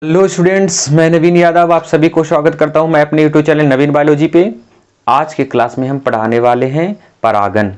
Hello students, मैं नवीन यादव आप सभी को स्वागत करता हूं मैं अपने यूट्यूब चैनल नवीन बायोलॉजी पे। आज के क्लास में हम पढ़ाने वाले हैं परागन।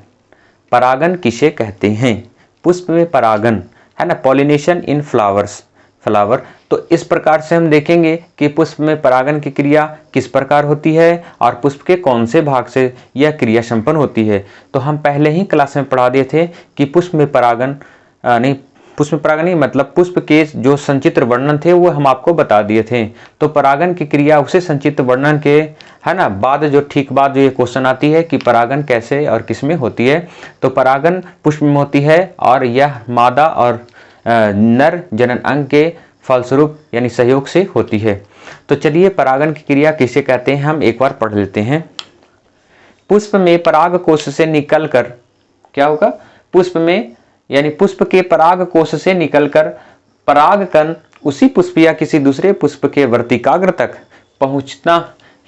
परागन किसे कहते हैं? पुष्प में परागन है ना, पॉलिनेशन इन फ्लावर। तो इस प्रकार से हम देखेंगे कि पुष्प में परागन की क्रिया किस प्रकार होती है और पुष्प के कौन से भाग से यह क्रिया संपन्न होती है। तो हम पहले ही क्लास में पढ़ा दिए थे कि पुष्प में परागन नहीं, पुष्प में परागन नहीं मतलब पुष्प के जो संचित्र वर्णन थे वो हम आपको बता दिए थे। तो परागन की क्रिया उसे संचित्र वर्णन के है ना बाद जो ठीक बाद जो ये क्वेश्चन आती है कि परागन कैसे और किस में होती है। तो परागन पुष्प में होती है और यह मादा और नर जनन अंग के फलस्वरूप यानी सहयोग से होती है। तो चलिए परागन की क्रिया किसे कहते हैं हम एक बार पढ़ लेते हैं। पुष्प में पराग कोश से निकलकर क्या होगा? पुष्प में यानी पुष्प के पराग कोश से निकलकर परागकण उसी पुष्प या किसी दूसरे पुष्प के वर्तिकाग्र तक पहुंचना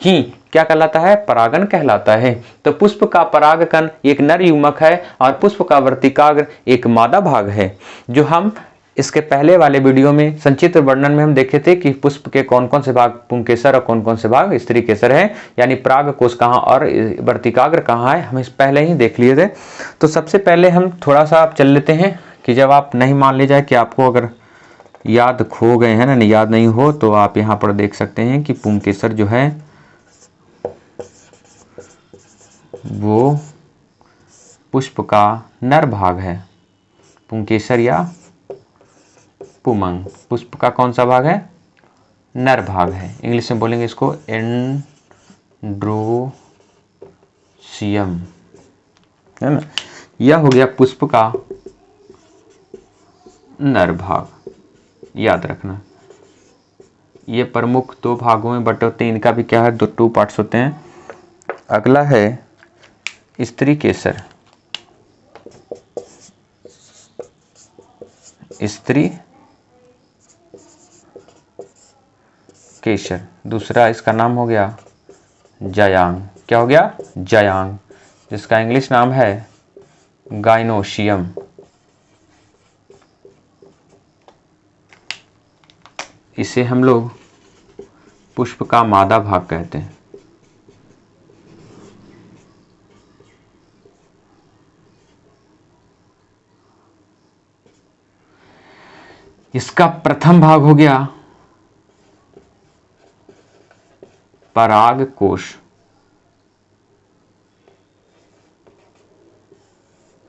ही क्या कहलाता है? परागन कहलाता है। तो पुष्प का परागकण एक नर युग्मक है और पुष्प का वर्तिकाग्र एक मादा भाग है। जो हम इसके पहले वाले वीडियो में संचित्र वर्णन में हम देखे थे कि पुष्प के कौन कौन से भाग पुंकेसर और कौन कौन से भाग स्त्री केसर है, यानी पराग कोश कहाँ और वर्तिकाग्र कहाँ है, हम इस पहले ही देख लिए थे। तो सबसे पहले हम थोड़ा सा आप चल लेते हैं कि जब आप नहीं मान ली जाए कि आपको अगर याद खो गए हैं ना, याद नहीं हो, तो आप यहाँ पर देख सकते हैं कि पुंकेसर जो है वो पुष्प का नर भाग है। पुंकेसर या पुमंग पुष्प का कौन सा भाग है? नर भाग है। इंग्लिश में बोलेंगे इसको एंड्रोसियम, है ना। यह हो गया पुष्प का नर भाग, याद रखना। ये प्रमुख दो भागों में बटे होते हैं, इनका भी क्या है, टू पार्ट्स होते हैं। अगला है स्त्री केसर। स्त्री केसर, दूसरा इसका नाम हो गया जायांग। क्या हो गया? जायांग, जिसका इंग्लिश नाम है गाइनोशियम। इसे हम लोग पुष्प का मादा भाग कहते हैं। इसका प्रथम भाग हो गया पराग कोश।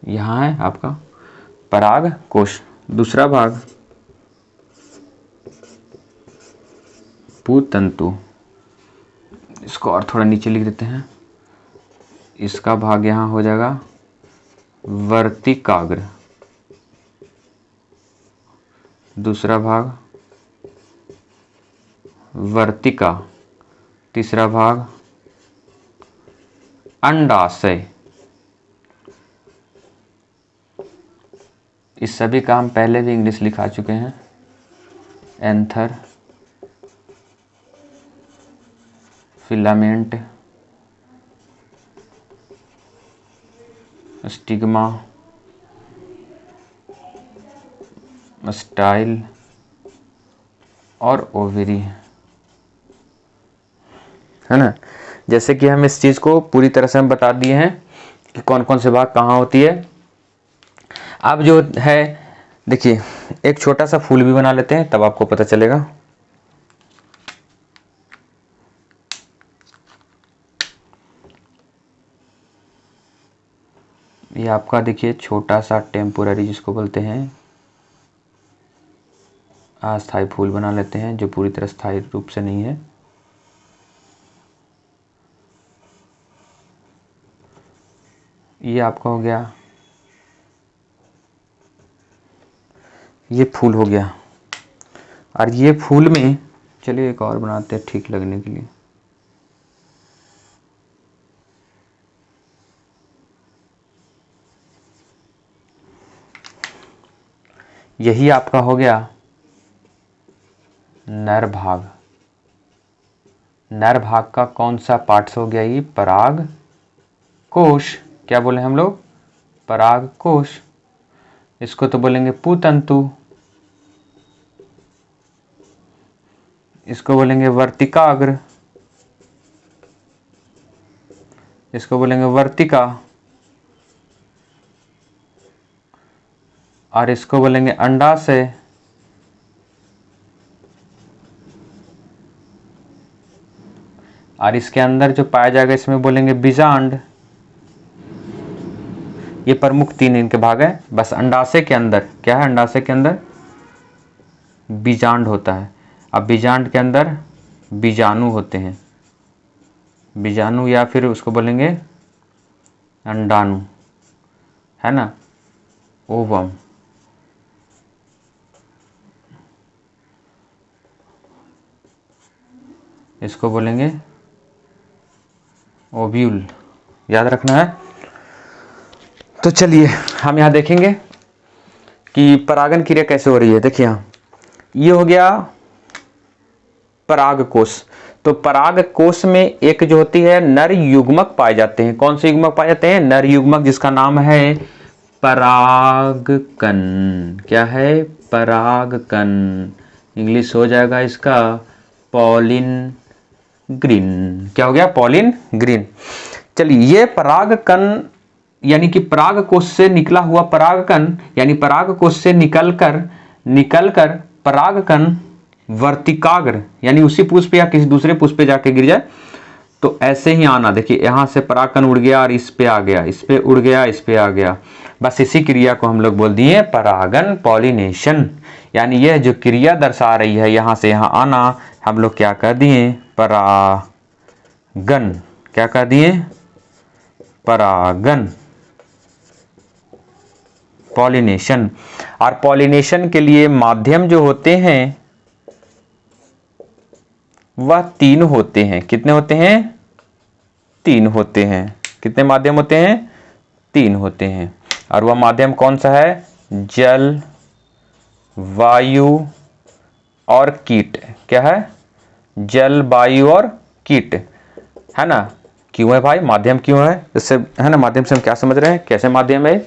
यहां है आपका पराग कोश। दूसरा भाग पुतंतु, इसको और थोड़ा नीचे लिख देते हैं। इसका भाग यहां हो जाएगा वर्तिकाग्र। दूसरा भाग वर्तिका। तीसरा भाग अंडाशय। इस सभी का हम पहले भी इंग्लिश लिखा चुके हैं। एंथर, फिलामेंट, स्टिग्मा, स्टाइल और ओवेरी, है ना। जैसे कि हम इस चीज को पूरी तरह से हम बता दिए हैं कि कौन कौन से भाग कहाँ होती है। अब जो है देखिए, एक छोटा सा फूल भी बना लेते हैं तब आपको पता चलेगा। ये आपका देखिए छोटा सा टेम्पोररी जिसको बोलते हैं अस्थायी फूल बना लेते हैं, जो पूरी तरह स्थायी रूप से नहीं है। ये आपका हो गया, ये फूल हो गया। और ये फूल में चलिए एक और बनाते हैं ठीक लगने के लिए। यही आपका हो गया नर भाग। नर भाग का कौन सा पार्ट्स हो गया? ये पराग कोश। क्या बोले हम लोग? पराग कोश। इसको तो बोलेंगे पुतंतु। इसको बोलेंगे वर्तिकाग्र, इसको बोलेंगे वर्तिका, और इसको बोलेंगे अंडाशय, और इसके अंदर जो पाया जाएगा इसमें बोलेंगे बीजांड। ये प्रमुख 3 इनके भाग है। बस अंडाशय के अंदर क्या है, अंडाशय के अंदर बीजांड होता है। अब बीजांड के अंदर बीजाणु होते हैं, बीजाणु या फिर उसको बोलेंगे अंडाणु, है ना, ओवम। इसको बोलेंगे ओव्यूल, याद रखना है। तो चलिए हम यहाँ देखेंगे कि परागन क्रिया कैसे हो रही है। देखिए यहाँ ये हो गया पराग कोश। तो पराग कोश में एक जो होती है नर युग्मक पाए जाते हैं। कौन से युग्मक पाए जाते हैं? नर युग्मक, जिसका नाम है परागकण। क्या है? परागकण। इंग्लिश हो जाएगा इसका पॉलिन ग्रीन। क्या हो गया? Pollen green. चलिए ये परागकण यानी कि पराग कोश से निकला हुआ परागकण यानी पराग कोश से निकलकर परागकण वर्तिकाग्र यानी उसी पुष्प या किसी दूसरे पुष्प पे जाके गिर जाए तो ऐसे ही आना। देखिए यहाँ से परागकण उड़ गया और इस पे आ गया, इस पे उड़ गया, इस पे आ गया। बस इसी क्रिया को हम लोग बोल दिए परागन, पॉलिनेशन। यानी यह जो क्रिया दर्शा रही है यहाँ से यहाँ आना, हम लोग क्या कर दिए? परागन। क्या कर दिए? परागन, पॉलिनेशन। और पॉलिनेशन के लिए माध्यम जो होते हैं वह 3 होते हैं। कितने होते हैं? 3 होते हैं। कितने माध्यम होते हैं? 3 होते हैं। और वह माध्यम कौन सा है? जल, वायु और कीट। क्या है? जल, वायु और कीट, है ना। क्यों है भाई माध्यम? क्यों है? इससे है ना, माध्यम से हम क्या समझ रहे हैं, कैसे माध्यम है?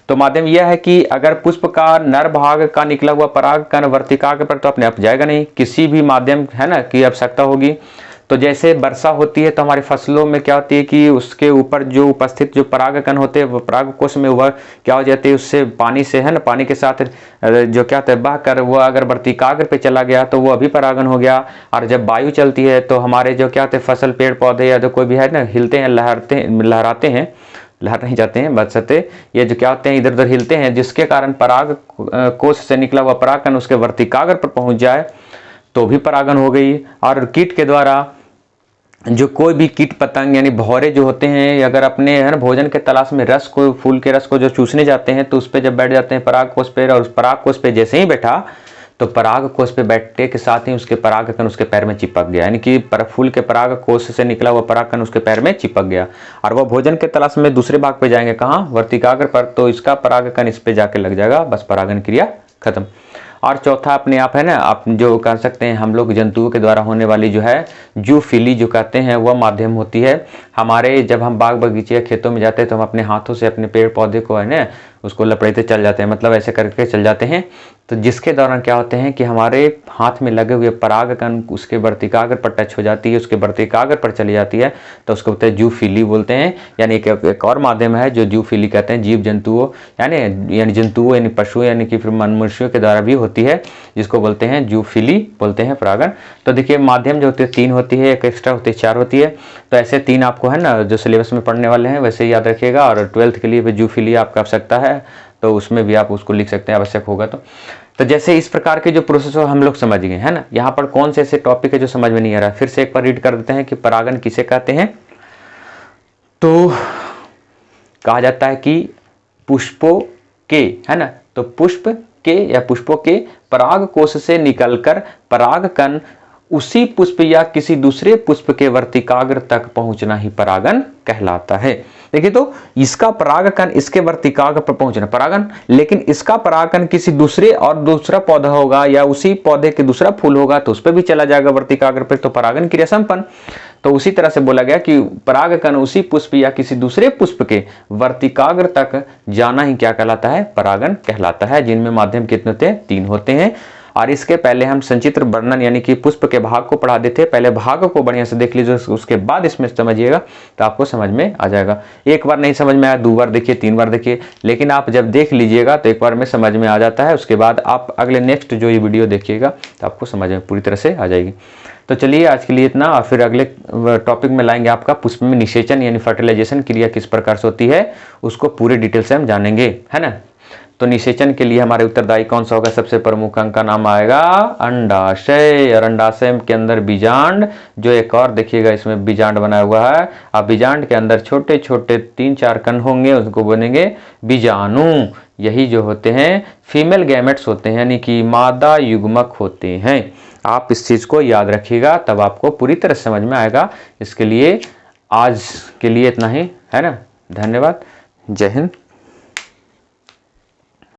तो माध्यम यह है कि अगर पुष्प का नर भाग का निकला हुआ परागकण वर्तिकाग्र पर तो अपने आप जाएगा नहीं, किसी भी माध्यम है ना की आवश्यकता होगी। तो जैसे वर्षा होती है तो हमारी फसलों में क्या होती है कि उसके ऊपर जो उपस्थित जो परागकण होते हैं वो परागकोश में वह क्या हो जाते हैं, उससे पानी से है ना, पानी के साथ जो क्या होता है बह कर वह अगर वर्तिकाग्र पे चला गया तो वो अभी परागन हो गया। और जब वायु चलती है तो हमारे जो क्या होते हैं फसल, पेड़ पौधे या जो कोई भी है ना हिलते हैं, लहराते हैं, लहर नहीं जाते हैं बचते, ये जो क्या होते हैं इधर उधर हिलते हैं, जिसके कारण पराग कोश से निकला हुआ परागकण उसके वर्तिकाग्र पर पहुंच जाए तो भी परागन हो गई। और कीट के द्वारा जो कोई भी कीट पतंग यानी भौरे जो होते हैं अगर अपने है ना भोजन के तलाश में रस को, फूल के रस को जो चूसने जाते हैं तो उस पर जब बैठ जाते हैं पराग कोश पे, और उस पराग कोश पे जैसे ही बैठा तो पराग कोश पे बैठने के साथ ही उसके परागकण उसके पैर में चिपक गया, यानी कि फूल के पराग कोश से निकला हुआ परागकण उसके पैर में चिपक गया और वह भोजन के तलाश में दूसरे भाग पे जाएंगे, कहाँ? वर्तिकाग्र पर, तो इसका परागकण इस पे जाके लग जाएगा, बस परागन क्रिया खत्म। और चौथा अपने आप है ना, आप जो कह सकते हैं हम लोग जंतुओं के द्वारा होने वाली जो है जूफिली जो कहते हैं वह माध्यम होती है। हमारे जब हम बाग बगीचे या खेतों में जाते हैं तो हम अपने हाथों से अपने पेड़ पौधे को है ना उसको लपड़ते चल जाते हैं, मतलब ऐसे करके चल जाते हैं, तो जिसके दौरान क्या होते हैं कि हमारे हाथ में लगे हुए परागकण उसके वर्तिकाग्र पर टच हो जाती है, उसके वर्तिकाग्र पर चली जाती है, तो उसको बोलते हैं जूफिली बोलते हैं। यानी एक और माध्यम है जो जूफिली कहते हैं, जीव जंतुओं यानी जंतुओं यानी पशुओं यानी कि फिर मनुष्यों के द्वारा भी होती है, जिसको बोलते हैं जूफिली बोलते हैं परागन। तो देखिए माध्यम जो होती है 3 होती है, एक एक्स्ट्रा होती है 4 होती है। तो ऐसे 3 आपको है ना जो सिलेबस में पढ़ने वाले हैं वैसे ही याद रखिएगा। और 12th के लिए भी जूफिली आपका आवश्यकता है तो उसमें भी आप उसको लिख सकते हैं आवश्यक होगा तो जैसे इस प्रकार के जो प्रोसेस हम लोग समझ गए है ना। यहाँ पर कौन से ऐसे टॉपिक है जो समझ में नहीं आ रहा, फिर से एक बार रीड कर देते हैं कि परागन किसे कहते हैं। तो कहा जाता है कि पुष्पों के है ना, तो पुष्प के या पुष्पों के पराग कोश से निकलकर परागकण उसी पुष्प या किसी दूसरे पुष्प के वर्तिकाग्र तक पहुंचना ही परागन कहलाता है। देखिए तो इसका परागकण इसके वर्तिकाग्र पर पहुंचना परागन, लेकिन इसका परागकण किसी दूसरे और दूसरा पौधा होगा या उसी पौधे के दूसरा फूल होगा तो उस पर भी चला जाएगा वर्तिकाग्र पर, तो परागन क्रिया संपन्न। तो उसी तरह से बोला गया कि परागकण उसी पुष्प या किसी दूसरे पुष्प के वर्तिकाग्र तक जाना ही क्या कहलाता है? परागन कहलाता है, जिनमें माध्यम कितने होते हैं? 3 होते हैं। और इसके पहले हम संचित्र वर्णन यानी कि पुष्प के भाग को पढ़ा देते। पहले भाग को बढ़िया से देख लीजिए, उसके बाद इसमें समझिएगा तो आपको समझ में आ जाएगा। एक बार नहीं समझ में आया, 2 बार देखिए, 3 बार देखिए, लेकिन आप जब देख लीजिएगा तो एक बार में समझ में आ जाता है। उसके बाद आप अगले नेक्स्ट जो ये वीडियो देखिएगा तो आपको समझ में पूरी तरह से आ जाएगी। तो चलिए आज के लिए इतना, और फिर अगले टॉपिक में लाएंगे आपका पुष्प में निषेचन यानी फर्टिलाइजेशन क्रिया किस प्रकार से होती है, उसको पूरे डिटेल से हम जानेंगे, है ना। तो निषेचन के लिए हमारे उत्तरदायी कौन सा होगा? सबसे प्रमुख अंग का नाम आएगा अंडाशय, और अंडाशय के अंदर बीजांड, जो एक और देखिएगा इसमें बीजांड बना हुआ है। अब बीजांड के अंदर छोटे छोटे 3-4 कण होंगे, उसको बोलेंगे बीजाणु। यही जो होते हैं फीमेल गैमेट्स होते हैं, यानी कि मादा युग्मक होते हैं। आप इस चीज को याद रखिएगा, तब आपको पूरी तरह समझ में आएगा। इसके लिए आज के लिए इतना ही, है ना। धन्यवाद। जय हिंद।